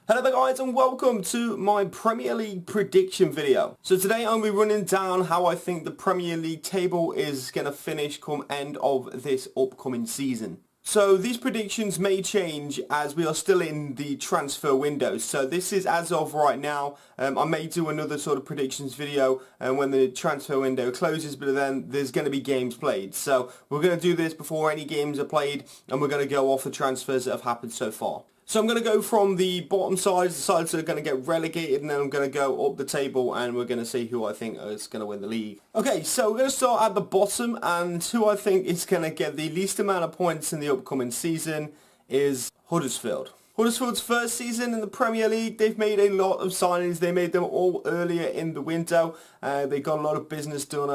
Hello there guys and welcome to my Premier League prediction video. So today I'm going to be running down how I think the Premier League table is going to finish come end of this upcoming season. So these predictions may change as we are still in the transfer window. So this is as of right now. I may do another sort of predictions video when the transfer window closes, but then there's going to be games played. So we're going to do this before any games are played and we're going to go off the transfers that have happened so far. So I'm going to go from the bottom sides, the sides that are going to get relegated, and then I'm going to go up the table and we're going to see who I think is going to win the league. Okay, so we're going to start at the bottom, and who I think is going to get the least amount of points in the upcoming season is Huddersfield. Huddersfield's first season in the Premier League, they've made a lot of signings. They made them all earlier in the window. They got a lot of business done.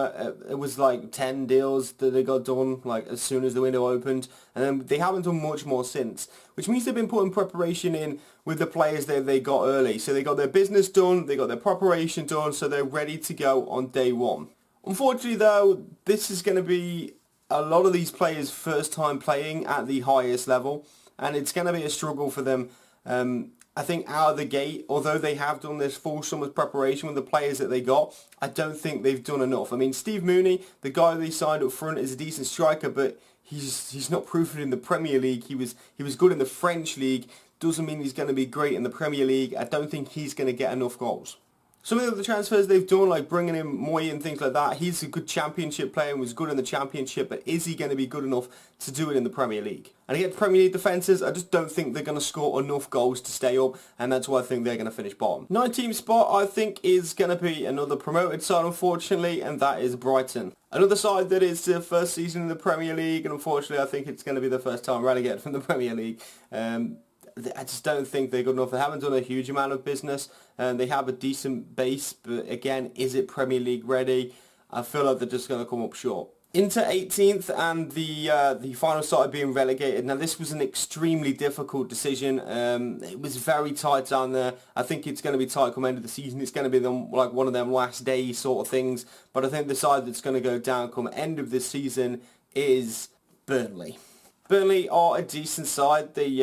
It was like 10 deals that they got done like as soon as the window opened. And then they haven't done much more since, which means they've been putting preparation in with the players that they got early. So they got their business done, they got their preparation done, so they're ready to go on day one. Unfortunately though, this is going to be a lot of these players' first time playing at the highest level. And it's going to be a struggle for them, I think, out of the gate. Although they have done this full summer's preparation with the players that they got, I don't think they've done enough. I mean, Steve Mooney, the guy they signed up front, is a decent striker, but he's not proven in the Premier League. He was good in the French League. Doesn't mean he's going to be great in the Premier League. I don't think he's going to get enough goals. Some of the other transfers they've done, like bringing in Moy and things like that, he's a good championship player and was good in the championship, but is he going to be good enough to do it in the Premier League? And against Premier League defences, I just don't think they're going to score enough goals to stay up, and that's why I think they're going to finish bottom. 19th spot, I think, is going to be another promoted side, unfortunately, and that is Brighton. Another side that is their first season in the Premier League, and unfortunately I think it's going to be the first time relegated from the Premier League. I just don't think they're good enough. They haven't done a huge amount of business, and they have a decent base, but again, is it Premier League ready? I feel like they're just going to come up short. Into 18th, and the final side being relegated. Now this was an extremely difficult decision. It was very tight down there. I think it's going to be tight come end of the season. It's going to be like one of them last day sort of things. But I think the side that's going to go down come end of the season is Burnley. Burnley are a decent side. They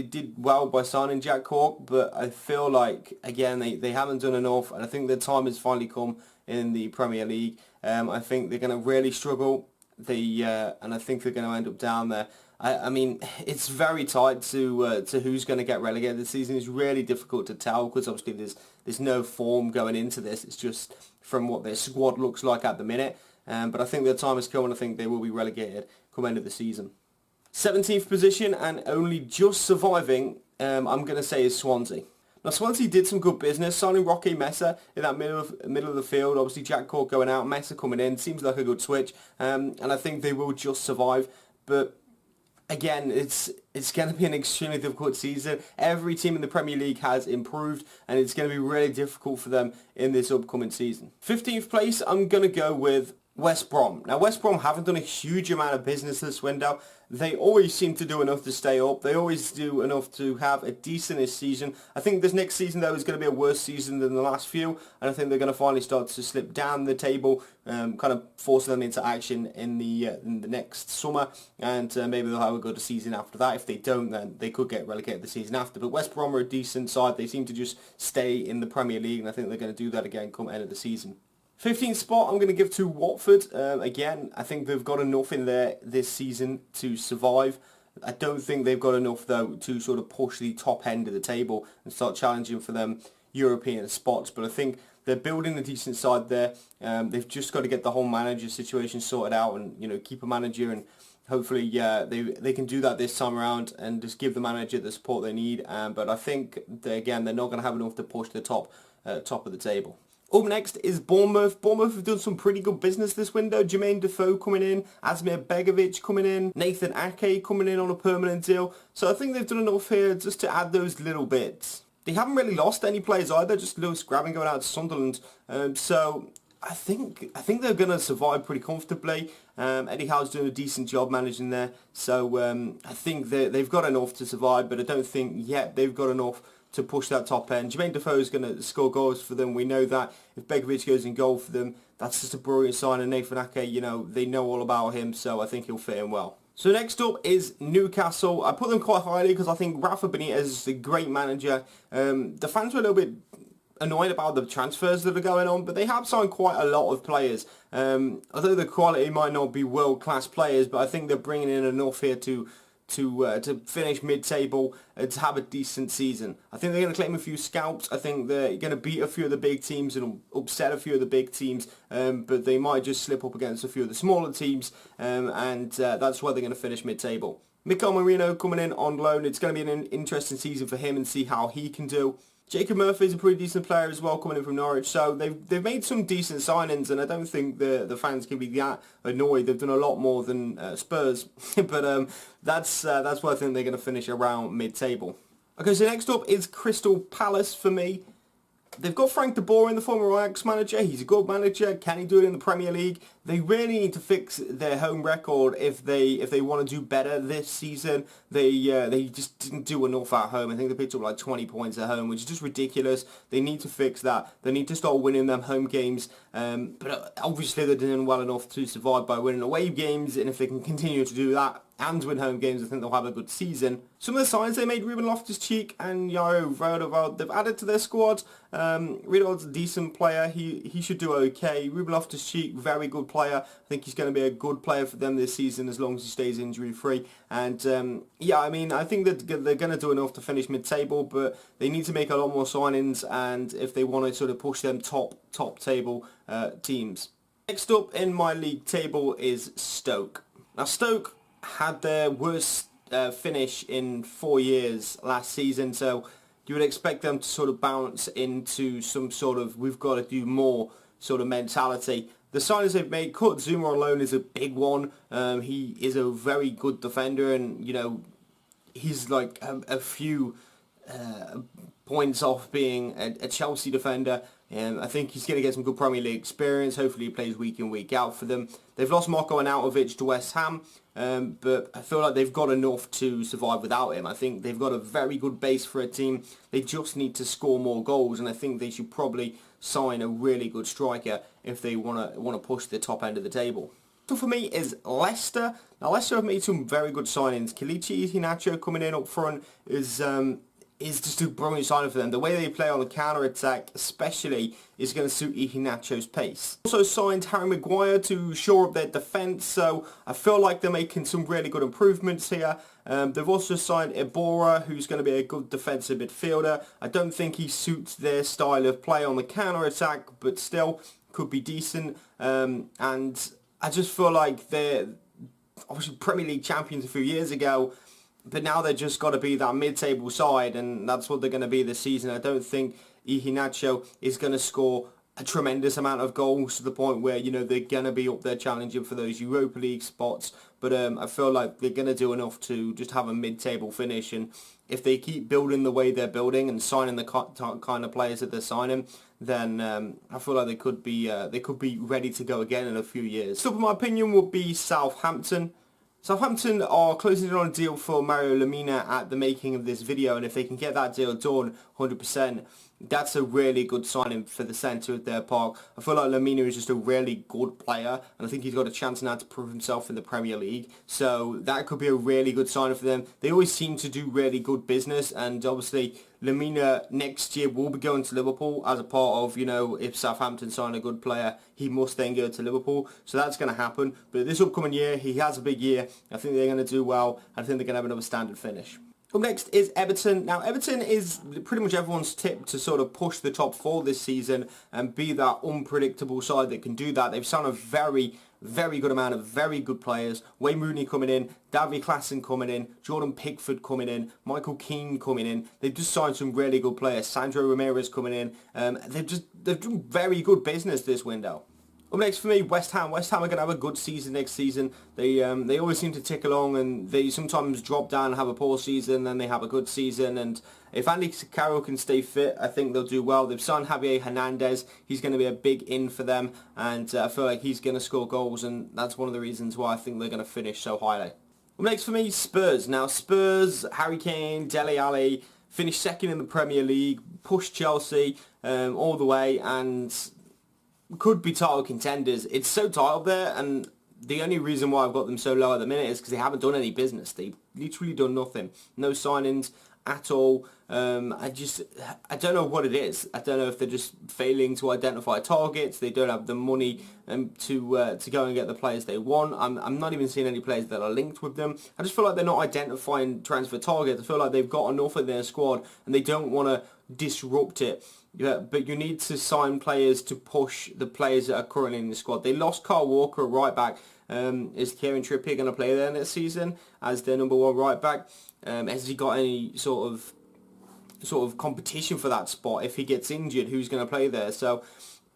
did well by signing Jack Cork, but I feel like, again, they haven't done enough, and I think their time has finally come in the Premier League. I think they're going to really struggle, and I think they're going to end up down there. I mean, it's very tight to who's going to get relegated this season. It's really difficult to tell because obviously there's no form going into this. It's just from what their squad looks like at the minute. But I think their time has come, and I think they will be relegated come end of the season. 17th position and only just surviving, I'm going to say, is Swansea. Now Swansea did some good business, signing Rocky Mesa in that middle of the field. Obviously Jack Cork going out, Mesa coming in, seems like a good switch, and I think they will just survive. But again, it's going to be an extremely difficult season. Every team in the Premier League has improved, and it's going to be really difficult for them in this upcoming season. 15th place, I'm going to go with West Brom. Now West Brom haven't done a huge amount of business this window. They always seem to do enough to stay up. They always do enough to have a decentish season. I think this next season though is going to be a worse season than the last few, and I think they're going to finally start to slip down the table, kind of forcing them into action in the next summer, and maybe they'll have a good season after that. If they don't, then they could get relegated the season after. But West Brom are a decent side. They seem to just stay in the Premier League, and I think they're going to do that again come end of the season. 15th spot I'm going to give to Watford. Again, I think they've got enough in there this season to survive. I don't think they've got enough though to sort of push the top end of the table and start challenging for them European spots. But I think they're building a decent side there. They've just got to get the whole manager situation sorted out, and keep a manager, and hopefully they can do that this time around and just give the manager the support they need. But I think they're not going to have enough to push the top of the table. Up next is Bournemouth. Bournemouth have done some pretty good business this window. Jermaine Defoe coming in, Asmir Begovic coming in, Nathan Ake coming in on a permanent deal. So I think they've done enough here just to add those little bits. They haven't really lost any players either, just Lewis Graben going out to Sunderland. So I think they're going to survive pretty comfortably. Eddie Howe's doing a decent job managing there. So I think they've got enough to survive, but I don't think yet they've got enough to push that top end. Jermaine Defoe is going to score goals for them. We know that. If Begovic goes in goal for them, that's just a brilliant sign. And Nathan Ake, they know all about him, so I think he'll fit in well. So next up is Newcastle. I put them quite highly because I think Rafa Benitez is a great manager. The fans were a little bit annoyed about the transfers that are going on, but they have signed quite a lot of players. Although the quality might not be world-class players, but I think they're bringing in enough here to finish mid-table and to have a decent season. I think they're going to claim a few scalps. I think they're going to beat a few of the big teams and upset a few of the big teams, but they might just slip up against a few of the smaller teams, and that's why they're going to finish mid-table. Mikel Merino coming in on loan. It's going to be an interesting season for him and see how he can do. Jacob Murphy's a pretty decent player as well, coming in from Norwich. So they've made some decent signings, and I don't think the fans can be that annoyed. They've done a lot more than Spurs, but that's why I think they're going to finish around mid-table. Okay, so next up is Crystal Palace for me. They've got Frank de Boer in, the former Ajax manager. He's a good manager. Can he do it in the Premier League? They really need to fix their home record if they want to do better this season. They just didn't do enough at home. I think they picked up like 20 points at home, which is just ridiculous. They need to fix that. They need to start winning them home games. But obviously they're doing well enough to survive by winning away games, and if they can continue to do that and win home games, I think they'll have a good season. Some of the signs they made, Ruben Loftus-Cheek and Yaro Rodovald, they've added to their squad. Rodovald's a decent player. He should do okay. Ruben Loftus-Cheek, very good player. I think he's going to be a good player for them this season as long as he stays injury-free. And yeah, I mean, I think that they're going to do enough to finish mid-table, but they need to make a lot more signings, and if they want to sort of push them top table teams. Next up in my league table is Stoke. Now, Stoke had their worst finish in 4 years last season, so you would expect them to sort of bounce into some sort of we've got to do more sort of mentality. The signings they've made, Kurt Zouma on loan is a big one. He is a very good defender, and you know he's like a few points off being a Chelsea defender. I think he's going to get some good Premier League experience. Hopefully he plays week in, week out for them. They've lost Marko Arnautovic to West Ham, but I feel like they've got enough to survive without him. I think they've got a very good base for a team. They just need to score more goals, and I think they should probably sign a really good striker if they want to push the top end of the table. So for me is Leicester. Now Leicester have made some very good signings. Kelechi Iheanacho coming in up front is just a brilliant signing for them. The way they play on the counter-attack especially is going to suit Iheanacho's pace. Also signed Harry Maguire to shore up their defence, so I feel like they're making some really good improvements here. They've also signed Iborra, who's going to be a good defensive midfielder. I don't think he suits their style of play on the counter-attack, but still could be decent. And I just feel like they're obviously Premier League champions a few years ago, but now they've just got to be that mid-table side, and that's what they're going to be this season. I don't think Iheanacho is going to score a tremendous amount of goals to the point where, you know, they're going to be up there challenging for those Europa League spots. But I feel like they're going to do enough to just have a mid-table finish. And if they keep building the way they're building and signing the kind of players that they're signing, then I feel like they could be ready to go again in a few years. So, in my opinion, would be Southampton. Southampton are closing in on a deal for Mario Lemina at the making of this video, and if they can get that deal done 100%, that's a really good signing for the centre of their park. I feel like Lemina is just a really good player, and I think he's got a chance now to prove himself in the Premier League, so that could be a really good signing for them. They always seem to do really good business, and obviously Lemina next year will be going to Liverpool as a part of, you know, if Southampton sign a good player, he must then go to Liverpool. So that's going to happen. But this upcoming year, he has a big year. I think they're going to do well. I think they're going to have another standard finish. Up next is Everton. Now, Everton is pretty much everyone's tip to sort of push the top four this season and be that unpredictable side that can do that. They've signed a very good amount of very good players. Wayne Rooney coming in, Davy Klaassen coming in, Jordan Pickford coming in, Michael Keane coming in. They've just signed some really good players. Sandro Ramirez coming in. They've done very good business this window. Up next for me, West Ham. West Ham are going to have a good season next season. They always seem to tick along, and they sometimes drop down and have a poor season, then they have a good season. And if Andy Carroll can stay fit, I think they'll do well. They've signed Javier Hernandez. He's going to be a big in for them, and I feel like he's going to score goals, and that's one of the reasons why I think they're going to finish so highly. Up next for me, Spurs. Now, Spurs, Harry Kane, Dele Alli finished second in the Premier League, pushed Chelsea all the way, and could be title contenders. It's so tight up there, and the only reason why I've got them so low at the minute is because they haven't done any business. They've literally done nothing. No signings at all. I don't know what it is. I don't know if they're just failing to identify targets. They don't have the money to go and get the players they want. I'm not even seeing any players that are linked with them. I just feel like they're not identifying transfer targets. I feel like they've got enough in their squad and they don't want to disrupt it. Yeah, but you need to sign players to push the players that are currently in the squad. They lost Carl Walker at right back. Is Kieran Trippier going to play there next season as their number one right back? Has he got any sort of competition for that spot? If he gets injured, who's going to play there? So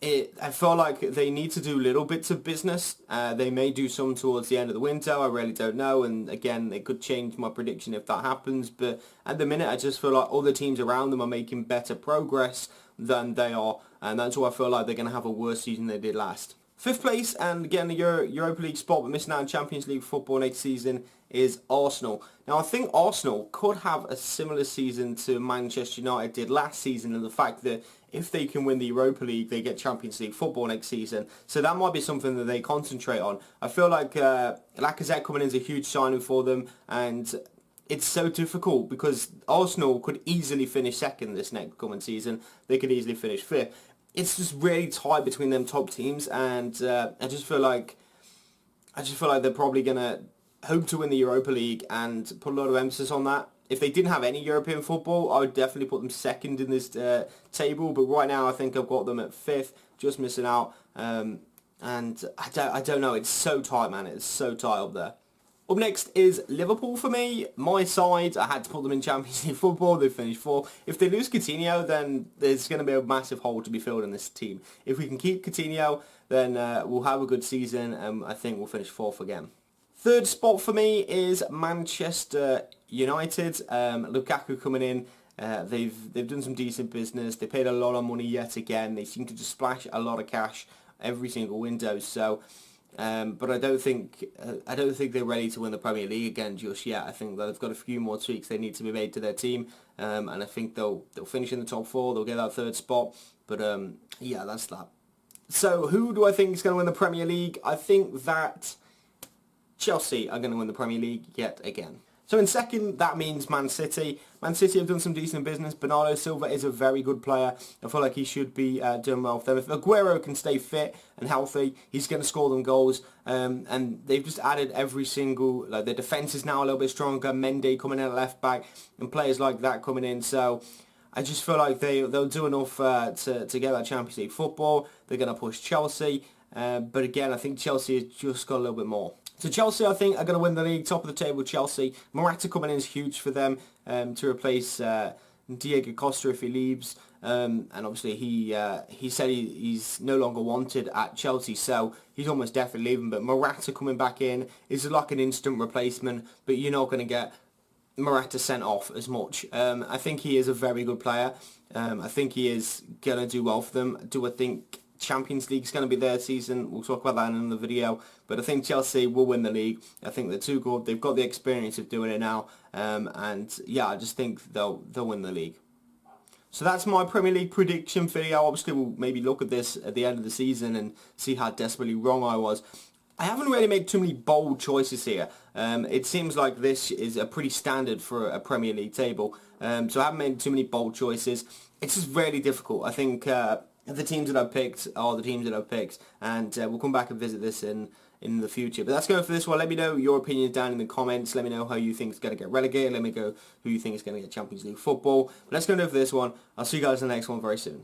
I feel like they need to do little bits of business. They may do some towards the end of the window. I really don't know. And again, it could change my prediction if that happens. But at the minute, I just feel like other teams around them are making better progress than they are. And that's why I feel like they're going to have a worse season than they did last. Fifth place and getting the Europa League spot but missing out on Champions League football next season is Arsenal. Now I think Arsenal could have a similar season to Manchester United did last season, and the fact that if they can win the Europa League they get Champions League football next season. So that might be something that they concentrate on. I feel like Lacazette coming in is a huge signing for them, and it's so difficult because Arsenal could easily finish second this next coming season. They could easily finish fifth. It's just really tight between them top teams, and I just feel like they're probably gonna hope to win the Europa League and put a lot of emphasis on that. If they didn't have any European football, I would definitely put them second in this table. But right now, I think I've got them at fifth, just missing out. And I don't know. It's so tight, man. It's so tight up there. Up next is Liverpool for me. My side, I had to put them in Champions League football. They finished fourth. If they lose Coutinho, then there's going to be a massive hole to be filled in this team. If we can keep Coutinho, then we'll have a good season, and I think we'll finish fourth again. Third spot for me is Manchester United. Lukaku coming in. They've done some decent business. They paid a lot of money yet again. They seem to just splash a lot of cash every single window. So. But I don't think they're ready to win the Premier League again just yet. I think they've got a few more tweaks they need to be made to their team, and I think they'll finish in the top four. They'll get that third spot. But yeah, that's that. So who do I think is going to win the Premier League? I think that Chelsea are going to win the Premier League yet again. So in second, that means Man City. Man City have done some decent business. Bernardo Silva is a very good player. I feel like he should be doing well for them. If Aguero can stay fit and healthy, he's going to score them goals. And they've just added every single, like their defence is now a little bit stronger. Mendy coming in at left back and players like that coming in. So I just feel like they'll do enough to get that Champions League football. They're going to push Chelsea. But again, I think Chelsea has just got a little bit more. So Chelsea, I think, are going to win the league. Top of the table, Chelsea. Morata coming in is huge for them to replace Diego Costa if he leaves. And obviously he said he's no longer wanted at Chelsea, so he's almost definitely leaving. But Morata coming back in is like an instant replacement, but you're not going to get Morata sent off as much. I think he is a very good player. I think he is going to do well for them. Do I think Champions League's going to be their season? We'll talk about that in another video. But I think Chelsea will win the league. I think they're too good. They've got the experience of doing it now. And yeah, I just think they'll win the league. So that's my Premier League prediction video. Obviously, we'll maybe look at this at the end of the season and see how desperately wrong I was. I haven't really made too many bold choices here. It seems like this is a pretty standard for a Premier League table. So I haven't made too many bold choices. It's just really difficult. I think the teams that I've picked are the teams that I've picked, and we'll come back and visit this in the future. But that's going for this one. Let me know your opinions down in the comments. Let me know how you think is going to get relegated. Let me know who you think is going to get Champions League football. But let's go over this one. I'll see you guys in the next one very soon.